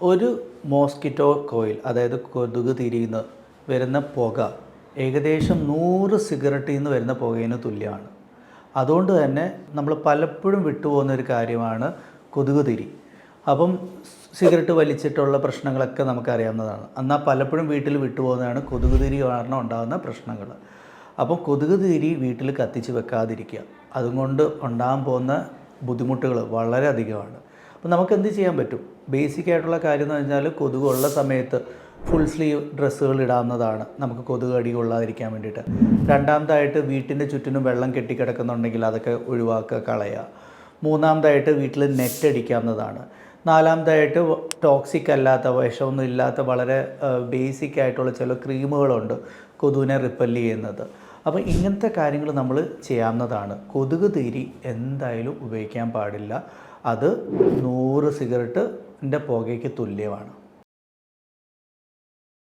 ഒരു mosquito coil, അതായത് കൊതുക് തിരിയുന്ന വരുന്ന പുക ഏകദേശം 100 സിഗരറ്റിൽ നിന്ന് വരുന്ന പുകയിന് തുല്യമാണ്. അതുകൊണ്ട് തന്നെ നമ്മൾ പലപ്പോഴും വിട്ടുപോകുന്ന ഒരു കാര്യമാണ് കൊതുക് തിരി. അപ്പം സിഗരറ്റ് വലിച്ചിട്ടുള്ള പ്രശ്നങ്ങളൊക്കെ നമുക്കറിയാവുന്നതാണ്. എന്നാൽ പലപ്പോഴും വീട്ടിൽ വിട്ടുപോകുന്നതാണ് കൊതുക് തിരി കാരണം ഉണ്ടാകുന്ന പ്രശ്നങ്ങൾ. അപ്പോൾ കൊതുക് തിരി വീട്ടിൽ കത്തിച്ച് വെക്കാതിരിക്കുക. അതുകൊണ്ട് ഉണ്ടാകാൻ പോകുന്ന ബുദ്ധിമുട്ടുകൾ വളരെ അധികമാണ്. അപ്പോൾ നമുക്ക് എന്ത് ചെയ്യാൻ പറ്റും? ബേസിക് ആയിട്ടുള്ള കാര്യം എന്ന് പറഞ്ഞാൽ കൊതുകുള്ള സമയത്ത് ഫുൾ സ്ലീവ് ഡ്രസ്സുകൾ ഇടാവുന്നതാണ്, നമുക്ക് കൊതുക് കടി കൊള്ളാതിരിക്കാൻ വേണ്ടിയിട്ട്. രണ്ടാമതായിട്ട് വീട്ടിൻ്റെ ചുറ്റിനും വെള്ളം കെട്ടിക്കിടക്കുന്നുണ്ടെങ്കിൽ അതൊക്കെ ഒഴിവാക്കുക, കളയുക. മൂന്നാമതായിട്ട് വീട്ടിൽ നെറ്റ് അടിക്കാവുന്നതാണ്. നാലാമതായിട്ട് ടോക്സിക് അല്ലാത്ത, വിഷമൊന്നും ഇല്ലാത്ത വളരെ ബേസിക് ആയിട്ടുള്ള ചില ക്രീമുകളുണ്ട് കൊതുകിനെ റിപ്പല് ചെയ്യുന്നത്. അപ്പോൾ ഇങ്ങനത്തെ കാര്യങ്ങൾ നമ്മൾ ചെയ്യാവുന്നതാണ്. കൊതുക് തിരി എന്തായാലും ഉപയോഗിക്കാൻ പാടില്ല. അത് 100 സിഗരറ്റിൻ്റെ പുകയ്ക്ക് തുല്യമാണ്.